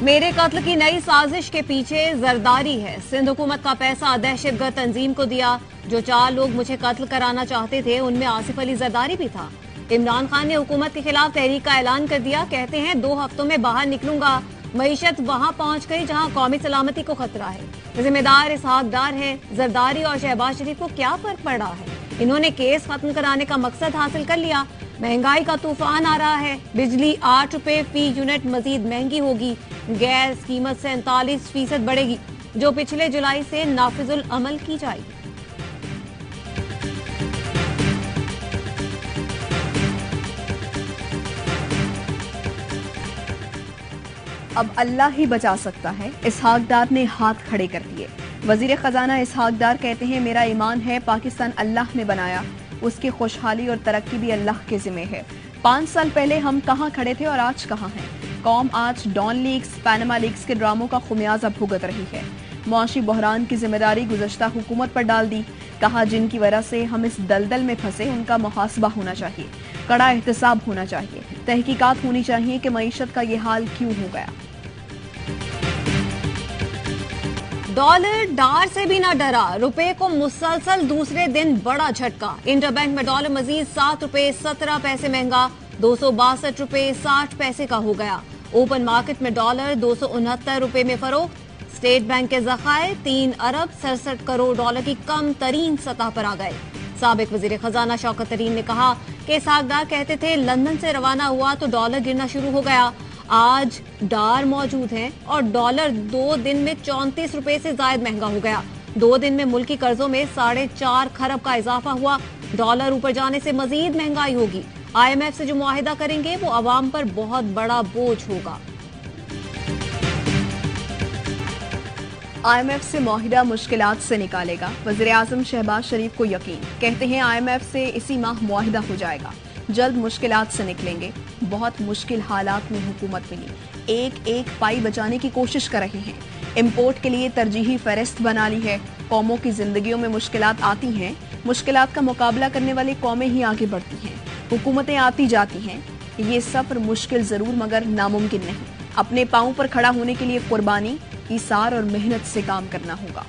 میرے قتل کی نئی سازش کے پیچھے زرداری ہے. سندھ حکومت کا پیسہ دہشت گرد تنظیم کو دیا. جو 4 لوگ مجھے قتل کرانا چاہتے تھے ان میں آصف علی زرداری بھی تھا. عمران خان نے حکومت کے خلاف تحریک کا اعلان کر دیا. کہتے ہیں 2 ہفتوں میں باہر نکلوں گا. معیشت وہاں پہنچ گئی جہاں قومی سلامتی کو خطرہ ہے. ذمہ دار اسحاق ڈار ہے. زرداری اور شہباز شریف کو کیا فرق پڑ رہا ہے؟ انہوں نے کیس ختم کرانے کا مقصد حاصل کر لیا. مہنگائی کا طوفان آ رہا ہے. بجلی 8 روپے فی یونٹ مزید مہنگی ہوگی. گیس قیمت 47% بڑھے گی جو پچھلے جولائی سے نافذ العمل کی جائے گی. اب اللہ ہی بچا سکتا ہے. اسحاق ڈار نے ہاتھ کھڑے کر دیے. وزیر خزانہ اسحاق ڈار کہتے ہیں میرا ایمان ہے پاکستان اللہ نے بنایا, اس کی خوشحالی اور ترقی بھی اللہ کے ذمہ ہے. 5 سال پہلے ہم کہاں کھڑے تھے اور آج کہاں ہیں. قوم آج ڈان لیگز, پینما لیگز کے ڈراموں کا خمیازہ بھگت رہی ہے. معاشی بحران کی ذمہ داری گزشتہ حکومت پر ڈال دی. کہا جن کی وجہ سے ہم اس دلدل میں پھنسے ان کا محاسبہ ہونا چاہیے, کڑا احتساب ہونا چاہیے, تحقیقات ہونی چاہیے کہ معیشت کا یہ حال کیوں ہو گیا. ڈالر ڈار سے بھی نہ ڈرا. روپے کو مسلسل دوسرے دن بڑا جھٹکا. انٹر بینک میں ڈالر مزید 7 روپے 17 پیسے مہنگا, 262 روپے 60 پیسے کا ہو گیا. اوپن مارکیٹ میں ڈالر 269 روپے میں فروخت. اسٹیٹ بینک کے ذخائر 3 ارب 67 کروڑ ڈالر کی کم ترین سطح پر آ گئے. سابق وزیر خزانہ شوکت ترین نے کہا کہ اسحاق ڈار کہتے تھے لندن سے روانہ ہوا تو ڈالر گرنا شروع ہو گیا. آج ڈار موجود ہیں اور ڈالر 2 دن میں 34 روپے سے زائد مہنگا ہو گیا. 2 دن میں ملکی قرضوں میں 4.5 کھرب کا اضافہ ہوا. ڈالر اوپر جانے سے مزید مہنگائی ہوگی. IMF سے جو معاہدہ کریں گے وہ عوام پر بہت بڑا بوجھ ہوگا. IMF سے معاہدہ مشکلات سے نکالے گا. وزیر اعظم شہباز شریف کو یقین. کہتے ہیں IMF سے اسی ماہ معاہدہ ہو جائے گا. جلد مشکلات سے نکلیں گے. بہت مشکل حالات میں حکومت ملی. ایک پائی بچانے کی کوشش کر رہے ہیں. امپورٹ کے لیے ترجیحی فہرست بنا لی ہے. قوموں کی زندگیوں میں مشکلات آتی ہیں. مشکلات کا مقابلہ کرنے والی قومیں ہی آگے بڑھتی ہیں. حکومتیں آتی جاتی ہیں. یہ سفر مشکل ضرور مگر ناممکن نہیں. اپنے پاؤں پر کھڑا ہونے کے لیے قربانی, ایثار اور محنت سے کام کرنا ہوگا.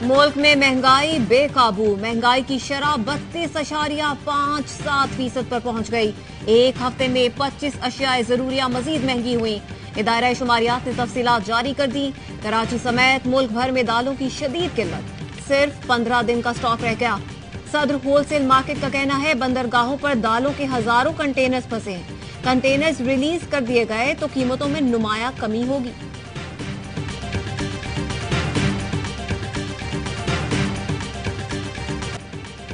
ملک میں مہنگائی بے قابو. مہنگائی کی شرح 32.57% پر پہنچ گئی. ایک ہفتے میں 25 اشیاء ضروریہ مزید مہنگی ہوئی. ادارہ شماریات نے تفصیلات جاری کر دی. کراچی سمیت ملک بھر میں دالوں کی شدید قلت. صرف 15 دن کا سٹاک رہ گیا. صدر ہول سیل مارکیٹ کا کہنا ہے بندرگاہوں پر دالوں کے ہزاروں کنٹینرز پھنسے ہیں. کنٹینرز ریلیز کر دیے گئے تو قیمتوں میں نمایاں کمی ہوگی.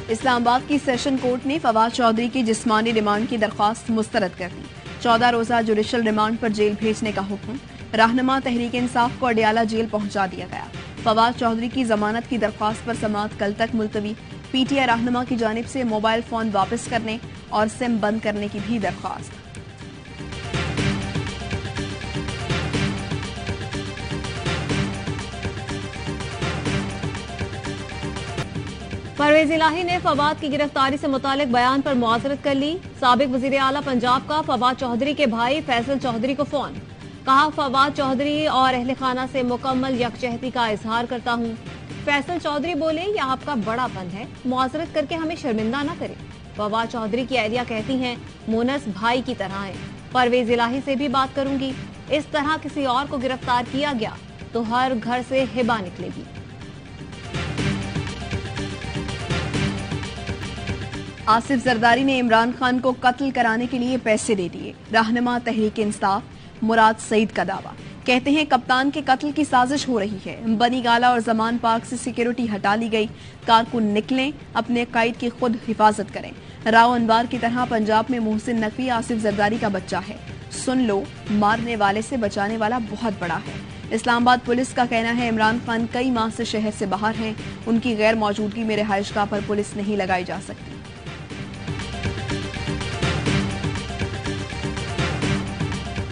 اسلام آباد کی سیشن کورٹ نے فواد چودھری کی جسمانی ریمانڈ کی درخواست مسترد کر دی. 14 روزہ جوڈیشل ریمانڈ پر جیل بھیجنے کا حکم. رہنما تحریک انصاف کو اڈیالہ جیل پہنچا دیا گیا. فواد چودھری کی ضمانت کی درخواست پر سماعت کل تک ملتوی. PTI رہنما کی جانب سے موبائل فون واپس کرنے اور سم بند کرنے کی بھی درخواست. پرویز الہی نے فواد کی گرفتاری سے متعلق بیان پر معذرت کر لی. سابق وزیر اعلیٰ پنجاب کا فواد چودھری کے بھائی فیصل چودھری کو فون. کہا فواد چودھری اور اہل خانہ سے مکمل یکجہتی کا اظہار کرتا ہوں. فیصل چودھری بولے یہ آپ کا بڑا پن ہے, معذرت کر کے ہمیں شرمندہ نہ کرے. فواد چودھری کی اہلیہ کہتی ہیں مونس بھائی کی طرح ہیں. پرویز الہی سے بھی بات کروں گی. اس طرح کسی اور کو گرفتار کیا گیا تو ہر گھر سے ہبہ نکلے گی. آصف زرداری نے عمران خان کو قتل کرانے کے لیے پیسے دے دیے. رہنما تحریک انصاف مراد سعید کا دعویٰ. کہتے ہیں کپتان کے قتل کی سازش ہو رہی ہے. بنی گالا اور زمان پارک سے سیکیورٹی ہٹا لی گئی. کارکن نکلیں, اپنے قائد کی خود حفاظت کریں. راؤ انوار کی طرح پنجاب میں محسن نقوی آصف زرداری کا بچہ ہے. سن لو, مارنے والے سے بچانے والا بہت بڑا ہے. اسلام آباد پولیس کا کہنا ہے عمران خان کئی ماہ سے شہر سے باہر ہیں. ان کی غیر موجودگی میں رہائش گاہ پر پولیس نہیں لگائی جا سکتی.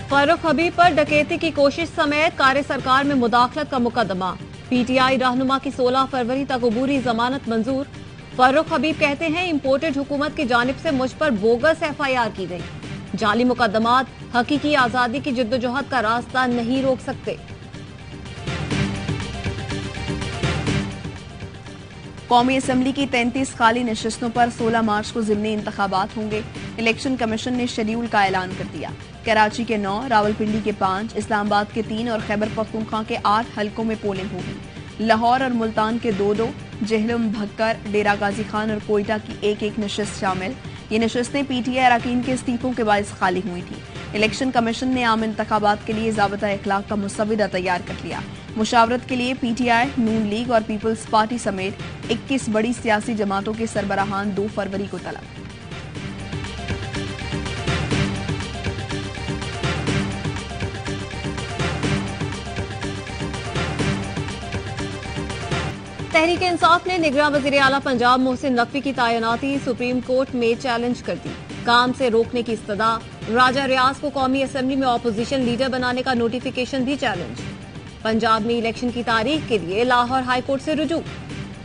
فاروق حبیب پر ڈکیتی کی کوشش سمیت کار سرکار میں مداخلت کا مقدمہ. PTI رہنما کی 16 فروری تک عبوری ضمانت منظور. फर्रुख हबीब कहते हैं इंपोर्टेड हुकूमत की जानिब से मुझ पर बोगस FIR की गई। जाली मुकदमात हकीकी आजादी की जिद्दोजहद का रास्ता नहीं रोक सकते। कौमी असम्बली की 33 खाली नशिस्तों पर 16 मार्च को ज़िमनी इंतखाबात होंगे। इलेक्शन कमीशन ने शेड्यूल का ऐलान कर दिया। कराची के 9, रावलपिंडी के 5, इस्लामाबाद के 3 और खैबर पख्तूनख्वा के 8 हलकों में पोलिंग होगी। लाहौर और मुल्तान के 2-2, जेहलम, भक्कर, डेरा गाजी खान और कोयटा की 1-1 नशिस्त शामिल। ये नशिस्तें PTI अरकान के इस्तीफों के बायस खाली हुई थी। इलेक्शन कमीशन ने आम इंतखाबात के लिए ज़ाबिता इखलाक का मुसव्विदा तैयार कर लिया। मुशावरत के लिए PTI, नून लीग और पीपल्स पार्टी समेत 21 बड़ी सियासी जमातों के सरबराहान 2 फरवरी को तलब। तहरीक इंसाफ ने निगरान वज़ीर आला पंजाब मोहसिन नकवी की तैनाती सुप्रीम कोर्ट में चैलेंज कर दी। काम से रोकने की इस्तदा, राजा रियाज को कौमी असम्बली में अपोजिशन लीडर बनाने का नोटिफिकेशन भी चैलेंज। पंजाब में इलेक्शन की तारीख के लिए लाहौर हाई कोर्ट से रुजू।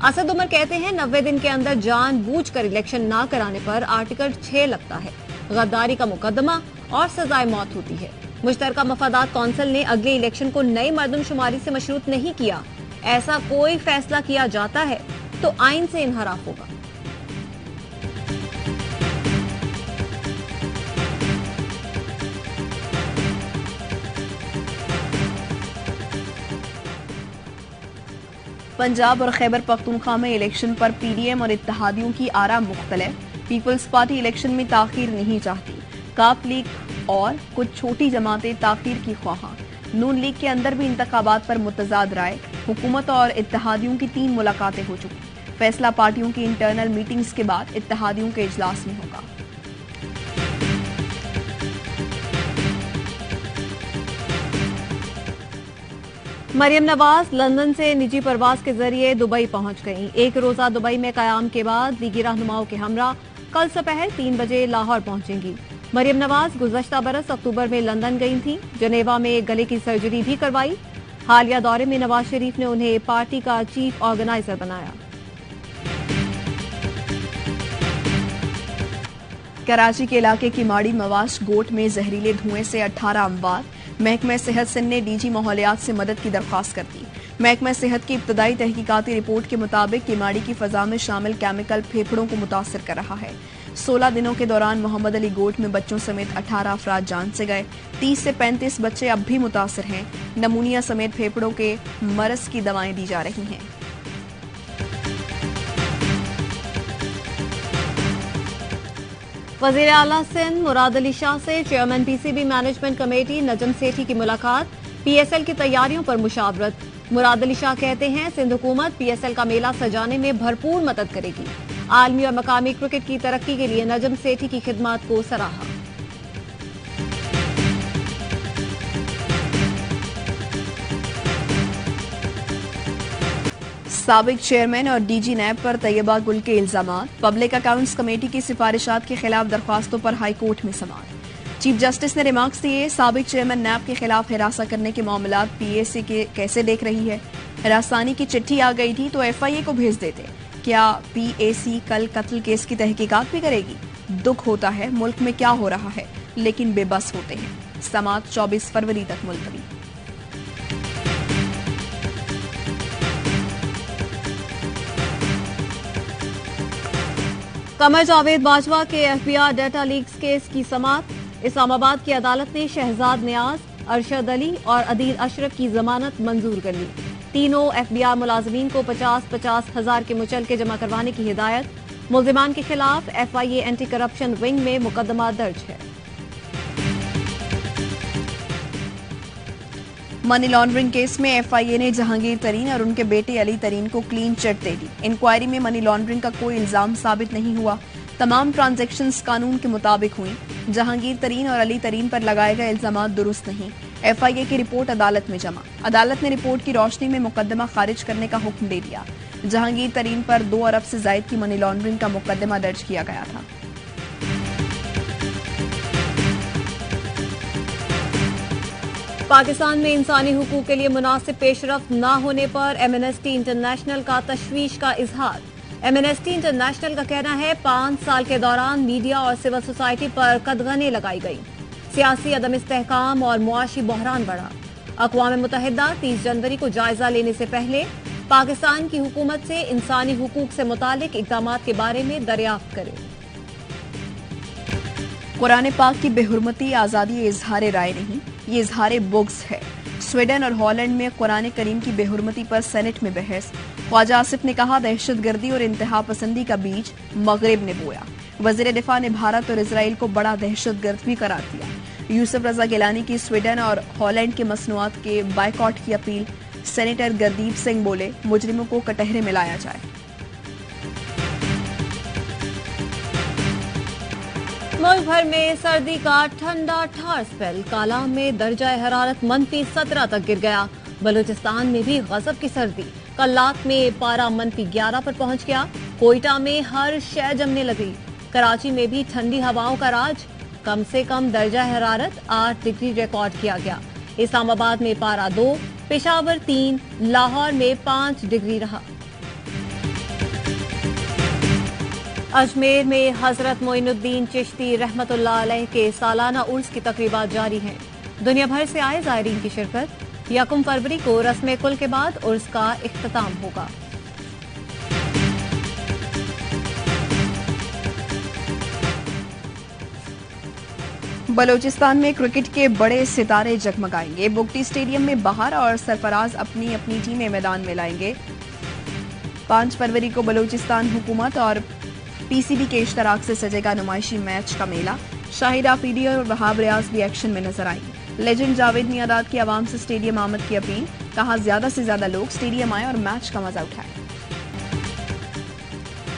असद उमर कहते हैं 90 दिन के अंदर जानबूझकर इलेक्शन न कराने पर आर्टिकल 6 लगता है, गद्दारी का मुकदमा और सजाए मौत होती है। मुश्तरका मफादात कौंसिल ने अगले इलेक्शन को नई मर्दमशुमारी से मशरूत नहीं किया। ऐसा कोई फैसला किया जाता है तो आइन से इनहराफ होगा। पंजाब और खैबर पख्तूनख्वा में इलेक्शन पर PDM और इत्तेहादियों की आरा मुख्तलिफ। पीपल्स पार्टी इलेक्शन में ताखीर नहीं चाहती। काफ लीग और कुछ छोटी जमातें ताखीर की ख्वाहां। नून लीग के अंदर भी इंतखाबात पर मुतजाद राय। हुकूमत और इत्तेहादियों की 3 मुलाकातें हो चुकी। फैसला पार्टियों की इंटरनल मीटिंग्स के बाद इत्तेहादियों के इजलास में होगा। मरियम नवाज लंदन से निजी परवाज के जरिए दुबई पहुंच गईं। एक रोजा दुबई में कयाम के बाद लीगी रहनुमाओं के हमरा कल दोपहर 3 बजे लाहौर पहुंचेंगी। मरियम नवाज गुज़श्ता बरस अक्टूबर में लंदन गई थीं। जनेवा में गले की सर्जरी भी करवाई। हालिया दौरे में नवाज शरीफ ने उन्हें पार्टी का चीफ ऑर्गेनाइजर बनाया। कराची के इलाके की माड़ी मवाश गोट में जहरीले धुएं से 18 अमवात। महकमा सेहत सिंध ने DG माहौलियात से मदद की दरख्वास्त कर दी। महकमा सेहत की इब्तदाई तहकीकाती रिपोर्ट के मुताबिक किमाड़ी की फजा में शामिल केमिकल फेफड़ों को मुतासर कर रहा है। 16 दिनों के दौरान मोहम्मद अली गोट में बच्चों समेत 18 अफराद जान से गए। 30 से 35 बच्चे अब भी मुतासर हैं। नमूनिया समेत फेफड़ों के मरज की दवाएं दी जा रही हैं। वज़ीर आला सिंध मुराद अली शाह से chairman PCB management committee Najam Sethi की मुलाकात। PSL की तैयारियों पर मुशावरत। मुराद अली शाह कहते हैं सिंध हुकूमत PSL का मेला सजाने में भरपूर मदद करेगी। आलमी और मकामी क्रिकेट की तरक्की के लिए नजम सेठी की खिदमत को सराहा। साबिक चेयरमैन और DG नैब पर तैयबा गुल के इल्जामात। पब्लिक अकाउंट्स कमेटी की सिफारिशात के खिलाफ दरख्वास्तों पर हाई कोर्ट में समाअत। चीफ जस्टिस ने रिमार्क्स दिए। साबिक चेयरमैन नैब के खिलाफ हिरासत करने के मामलात PAC के कैसे देख रही है। हिरासानी की चिट्ठी आ गई थी तो FIA को भेज देते। क्या PAC कल कत्ल केस की तहकीकात भी करेगी? दुख होता है मुल्क में क्या हो रहा है, लेकिन बेबस होते हैं। समाअत 24 फरवरी तक मुलतवी। कमर जावेद बाजवा के FBI डाटा लीक्स केस की समाअत। इस्लामाबाद की अदालत ने शहजाद नियाज, अरशद अली और अदील अशरफ की जमानत मंजूर कर ली। तीनों FBI मुलाजमीन को 50-50 हजार के मुचलके जमा करवाने की हिदायत। मुल्जिमान के खिलाफ FIA एंटी करप्शन विंग में मुकदमा दर्ज है। मनी लॉन्ड्रिंग केस में FIA ने जहांगीर तरीन और उनके बेटे अली तरीन को क्लीन चिट दे दी। इंक्वायरी में मनी लॉन्ड्रिंग का कोई इल्जाम साबित नहीं हुआ। तमाम ट्रांजैक्शंस कानून के मुताबिक हुई। जहांगीर तरीन और अली तरीन पर लगाए गए इल्जामात दुरुस्त नहीं। FIA की रिपोर्ट अदालत में जमा। अदालत ने रिपोर्ट की रोशनी में मुकदमा खारिज करने का हुक्म दे दिया। जहांगीर तरीन पर 2 अरब से जायद की मनी लॉन्ड्रिंग का मुकदमा दर्ज किया गया था। पाकिस्तान में इंसानी हुकूक के लिए मुनासिब पेशरफ्त न होने पर एमनेस्टी इंटरनेशनल का तशवीश का इजहार। एमनेस्टी इंटरनेशनल का कहना है 5 साल के दौरान मीडिया और सिविल सोसाइटी पर कदगने लगाई गई, सियासी अदम इस्तेहकाम और मुआशी बहरान बढ़ा। अक़वाम मुत्तहिदा 30 जनवरी को जायजा लेने से पहले पाकिस्तान की हुकूमत से इंसानी हुकूक से मुतालिक इक़दामात के बारे में दरियाफ्त करे। कुरान पाक की बेहुरमती आज़ादी इजहार राय नहीं, ये इजहार बुग़्ज़ है। स्वीडन और हॉलैंड में कुरान करीम की बेहुरमती पर सेनेट में बहस। ख्वाजा आसिफ ने कहा, दहशतगर्दी और इंतहा पसंदी का बीज मगरिब ने बोया। वज़ीर दिफा ने भारत और इजराइल को बड़ा दहशतगर्द भी करार दिया। यूसुफ रजा गिलानी की स्वीडन और हॉलैंड के मसनूआत के बायकॉट की अपील। सेनेटर गुरदीप सिंह बोले, मुजरिमों को कटहरे में लाया जाए। मुल्क भर में सर्दी का ठंडा ठार स्पेल। कालाम में दर्जा हरारत -17 तक गिर गया। बलूचिस्तान में भी गजब की सर्दी। कल्लात में पारा -11 पर पहुंच गया। कोयटा में हर शय जमने लगी। कराची में भी ठंडी हवाओं का राज। कम से कम दर्जा हरारत 8 डिग्री रिकॉर्ड किया गया। इस्लामाबाद में पारा 2, पेशावर 3, लाहौर में 5 डिग्री रहा। अजमेर में हजरत मोइनुद्दीन चिश्ती रहमतुल्लाह अलैह के सालाना उर्स की तकरीबात जारी हैं। दुनिया भर से आए ज़ायरीन की शिरकत। 1 फरवरी को रस्म कुल के बाद उर्स का इख्तिताम होगा। बलूचिस्तान में क्रिकेट के बड़े सितारे जगमगाएंगे। बुगटी स्टेडियम में बहार और सरफराज अपनी अपनी टीमें मैदान में लाएंगे। 5 फरवरी को बलूचिस्तान हुकूमत और पीसीबी के इश्तराक से सजेगा नुमाइशी मैच का मेला। शाहिद आफरीदी और वहाब रियाज भी एक्शन में नजर आएंगे। लेजेंड जावेद मियादाद की आवाम से स्टेडियम आमद की अपील। कहा, ज्यादा से ज्यादा लोग स्टेडियम आए और मैच का मजा उठाएं।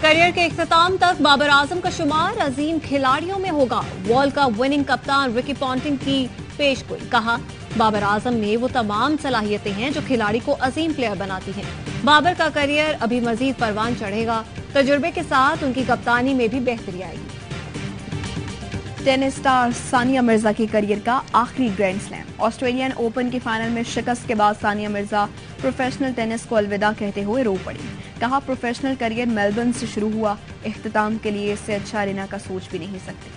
करियर के इख्तिताम तक बाबर आजम का शुमार अजीम खिलाड़ियों में होगा। वर्ल्ड कप विनिंग कप्तान रिकी पॉन्टिंग की पेशगोई। कहा, बाबर आजम में वो तमाम सलाहियतें हैं जो खिलाड़ी को अजीम प्लेयर बनाती हैं। बाबर का करियर अभी मजीद परवान चढ़ेगा। तजुर्बे के साथ उनकी कप्तानी में भी बेहतरी आएगी। टेनिस स्टार सानिया मिर्जा के करियर का आखिरी ग्रैंड स्लैम। ऑस्ट्रेलियन ओपन के फाइनल में शिकस्त के बाद सानिया मिर्जा प्रोफेशनल टेनिस को अलविदा कहते हुए रो पड़ी। कहा, प्रोफेशनल करियर मेलबर्न से शुरू हुआ, इख्तिताम के लिए इससे अच्छा अरीना का सोच भी नहीं सकते।